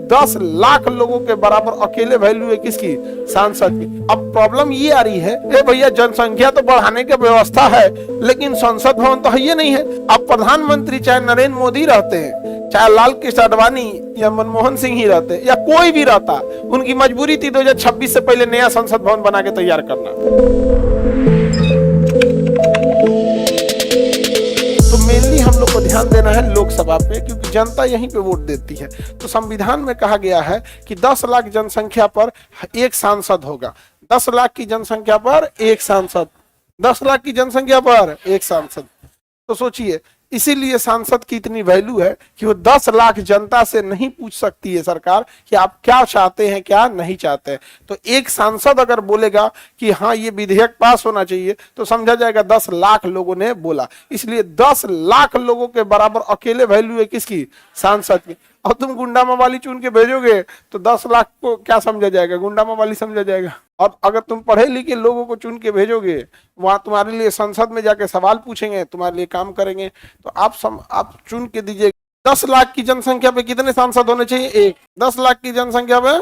10 लाख लोगों के बराबर अकेले वैल्यू है किसकी? सांसद की। अब प्रॉब्लम ये आ रही है, ए भैया जनसंख्या तो बढ़ाने की व्यवस्था है लेकिन संसद भवन तो है ये नहीं है। अब प्रधानमंत्री चाहे नरेंद्र मोदी रहते हैं, चाहे लाल कृष्ण आडवाणी या मनमोहन सिंह ही रहते या कोई भी रहता, उनकी मजबूरी थी 2026 से पहले नया संसद भवन बना के तैयार करना। तो मेनली हम लोग को ध्यान देना है लोकसभा पे, क्योंकि जनता यहीं पे वोट देती है। तो संविधान में कहा गया है कि 10 लाख जनसंख्या पर एक सांसद होगा। 10 लाख की जनसंख्या पर एक सांसद, 10 लाख की जनसंख्या पर एक सांसद। तो सोचिए, इसीलिए सांसद की इतनी वैल्यू है कि वो 10 लाख जनता से नहीं पूछ सकती है सरकार कि आप क्या चाहते हैं क्या नहीं चाहते हैं। तो एक सांसद अगर बोलेगा कि हाँ ये विधेयक पास होना चाहिए तो समझा जाएगा 10 लाख लोगों ने बोला। इसलिए 10 लाख लोगों के बराबर अकेले वैल्यू है किसकी? सांसद की। और तुम गुंडा मवाली चुन के भेजोगे तो 10 लाख को क्या समझा जाएगा? गुंडा मवाली समझा जाएगा। और अगर तुम पढ़े लिखे लोगों को चुन के भेजोगे, वहां तुम्हारे लिए संसद में जाके सवाल पूछेंगे, तुम्हारे लिए काम करेंगे, तो आप चुन के दीजिए। 10 लाख की जनसंख्या पे कितने सांसद होने चाहिए? एक। 10 लाख की जनसंख्या पे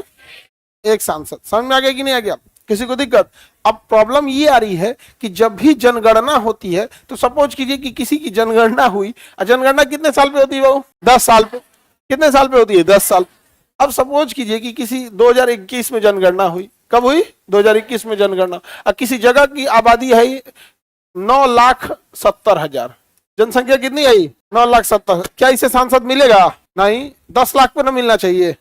एक सांसद। समझ में आ गया कि नहीं आ गया? किसी को दिक्कत? अब प्रॉब्लम ये आ रही है कि जब भी जनगणना होती है तो सपोज कीजिए कि किसी की जनगणना हुई। जनगणना कितने साल पे होती है बाबू? 10 साल पे। कितने साल पे होती है? 10 साल। अब सपोज कीजिए कि किसी 2021 में जनगणना हुई। कब हुई? 2021 में जनगणना। और किसी जगह की आबादी है 9,70,000। जनसंख्या कितनी आई? 9,70,000। क्या इसे सांसद मिलेगा? नहीं, 10 लाख पे ना मिलना चाहिए।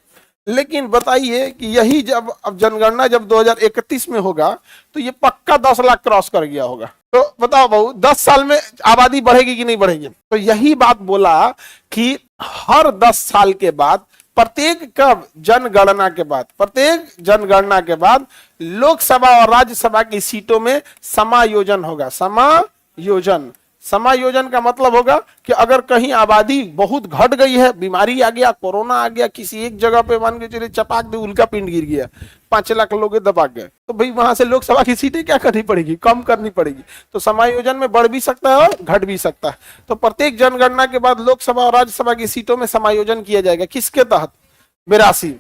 लेकिन बताइए कि यही जब अब जनगणना जब 2031 में होगा तो ये पक्का 10 लाख क्रॉस कर गया होगा। तो बताओ बहू, 10 साल में आबादी बढ़ेगी कि नहीं बढ़ेगी? तो यही बात बोला कि हर 10 साल के बाद, प्रत्येक कब? जनगणना के बाद। प्रत्येक जनगणना के बाद लोकसभा और राज्यसभा की सीटों में समायोजन होगा। समायोजन का मतलब होगा कि अगर कहीं आबादी बहुत घट गई है, बीमारी आ गया, कोरोना आ गया, किसी एक जगह पे मान के चलिए चपाक दे उल्का पिंड गिर गया, 5 लाख लोग दबा गए, तो भाई वहां से लोकसभा की सीटें क्या करनी पड़ेगी? कम करनी पड़ेगी। तो समायोजन में बढ़ भी सकता है और घट भी सकता है। तो प्रत्येक जनगणना के बाद लोकसभा और राज्यसभा की सीटों में समायोजन किया जाएगा। किसके तहत? 82।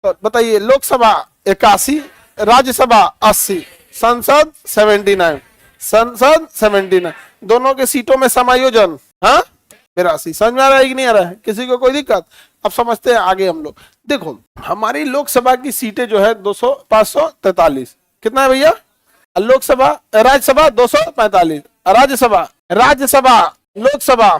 तो बताइए, लोकसभा 81, राज्यसभा 80, संसद 79, संसद 79, दोनों के सीटों में समायोजन 82। समझ में आ रहा है कि नहीं आ रहा है? किसी को कोई दिक्कत? अब समझते हैं आगे हम लोग। देखो, हमारी लोकसभा की सीटें जो है 543। कितना है भैया? लोकसभा, राज्यसभा 245, राज्यसभा लोकसभा।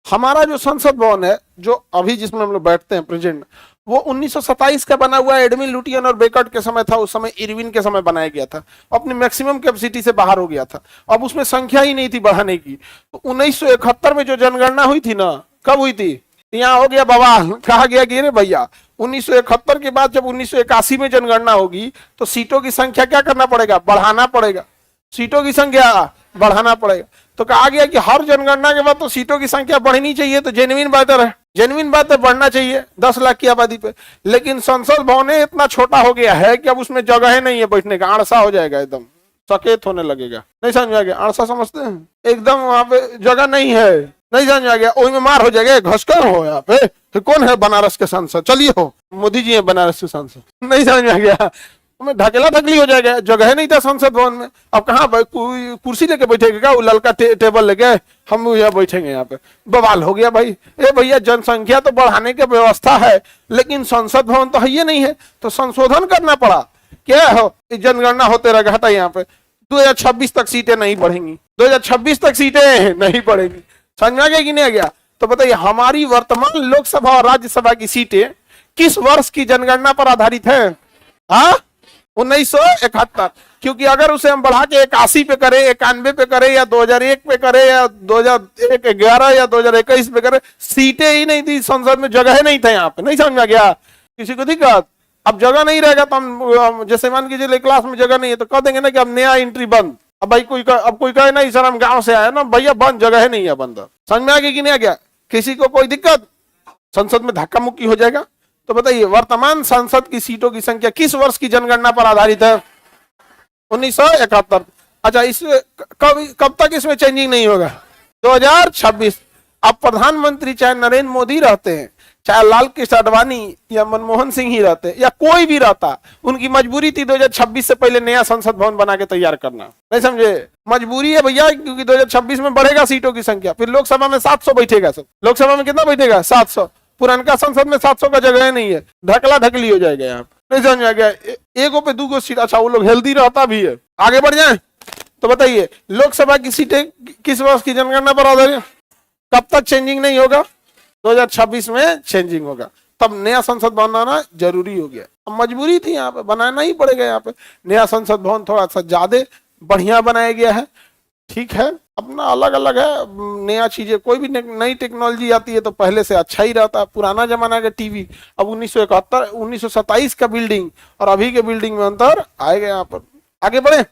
हमारा जो संसद भवन है, जो अभी जिसमें हम लोग बैठते हैं प्रेजेंट, वो 1927 का बना हुआ एडमिन लुटियन और बेकट के समय था। उस समय इरविन के समय बनाया गया था। अपनी मैक्सिमम कैपेसिटी से बाहर हो गया था। अब उसमें संख्या ही नहीं थी बढ़ाने की। तो 1971 में जो जनगणना हुई थी ना, कब हुई थी? यहाँ हो गया बवाल। कहा गया कि अरे भैया 1971 के बाद जब 1981 में जनगणना होगी तो सीटों की संख्या क्या करना पड़ेगा? बढ़ाना पड़ेगा। सीटों की संख्या बढ़ाना पड़ेगा। तो कहा गया कि हर जनगणना के बाद तो सीटों की संख्या बढ़नी चाहिए। तो जेन्युइन बात है, जेन्युइन बात है, बढ़ना चाहिए 10 लाख की आबादी पे। लेकिन संसद भवन इतना छोटा हो गया है कि अब उसमें जगह नहीं है बैठने का। आड़सा हो जाएगा, एकदम सकेत होने लगेगा। नहीं समझ में आ गया? आड़सा समझते हैं? एकदम वहां पे जगह नहीं है। नहीं समझ में आ गया? वही में मार हो जाएगा। घसकर हो यहाँ पे। तो कौन है बनारस के सांसद? चलिए हो, मोदी जी है बनारस के सांसद। नहीं समझ में आ गया? में ढकेला ढकली हो जाएगा। जगह नहीं था संसद भवन में। अब कहाँ कुर्सी लेके बैठेगा क्या? वो ललका टेबल लेके हम यहाँ बैठेंगे। यहाँ पे बवाल हो गया भाई। ए भैया जनसंख्या तो बढ़ाने की व्यवस्था है लेकिन संसद भवन तो है ये नहीं है। तो संशोधन करना पड़ा। क्या हो, जनगणना होते रहेगा। हटा यहाँ पे 2026 तक सीटें नहीं बढ़ेंगी। 2026 तक सीटें नहीं बढ़ेंगी। समझ आ गया कि नहीं आ गया? तो बताइए, हमारी वर्तमान लोकसभा और राज्यसभा की सीटें किस वर्ष की जनगणना पर आधारित है? 1971। क्योंकि अगर उसे हम बढ़ा के 81 पे करें, 91 पे करें, या 2001 पे करें, या 2011 या 2021 पे करें, सीटें ही नहीं थी संसद में, जगह नहीं था यहाँ पे। नहीं समझ में आ गया? किसी को दिक्कत? अब जगह नहीं रहेगा तो हम जैसे मान कीजिए क्लास में जगह नहीं है तो कह देंगे ना कि अब नया एंट्री बंद। अब भाई कोई कहे नहीं सर हम गांव से आए ना, भैया बंद, जगह नहीं है, बंद। समझ में आ गया कि नहीं आ गया? किसी को कोई दिक्कत? संसद में धक्का मुक्की हो जाएगा। तो बताइए, वर्तमान संसद की सीटों की संख्या किस वर्ष की जनगणना पर आधारित है? 1971। अच्छा, इसमें कब तक इसमें चेंजिंग नहीं होगा? 2026। अब प्रधानमंत्री चाहे नरेंद्र मोदी रहते हैं, चाहे लाल कृष्ण आडवाणी या मनमोहन सिंह ही रहते या कोई भी रहता, उनकी मजबूरी थी 2026 से पहले नया संसद भवन बना के तैयार करना। नहीं समझे, मजबूरी है भैया, क्योंकि 2026 में बढ़ेगा सीटों की संख्या, फिर लोकसभा में 700 बैठेगा। सब लोकसभा में कितना बैठेगा? 700। पुरानका संसद में 700 का जगह नहीं है, ढकला ढकली हो जाएगा यहाँ। नहीं समझ आ गया? एगो पे दूगो सीट। अच्छा, वो लोग हेल्दी रहता भी है। आगे बढ़ जाए तो बताइए, लोकसभा की सीटें किस वर्ष की जनगणना पर आधारित? कब तक चेंजिंग नहीं होगा? 2026 में चेंजिंग होगा, तब नया संसद बनाना जरूरी हो गया। अब मजबूरी थी, यहाँ पे बनाना ही पड़ेगा। यहाँ पे नया संसद भवन थोड़ा सा ज्यादा बढ़िया बनाया गया है, ठीक है, अपना अलग अलग है। नया चीजें, कोई भी नई टेक्नोलॉजी आती है तो पहले से अच्छा ही रहता है। पुराना जमाना का टीवी, अब 1971 1927 का बिल्डिंग और अभी के बिल्डिंग में अंतर आएगा। यहाँ पर आगे बढ़े।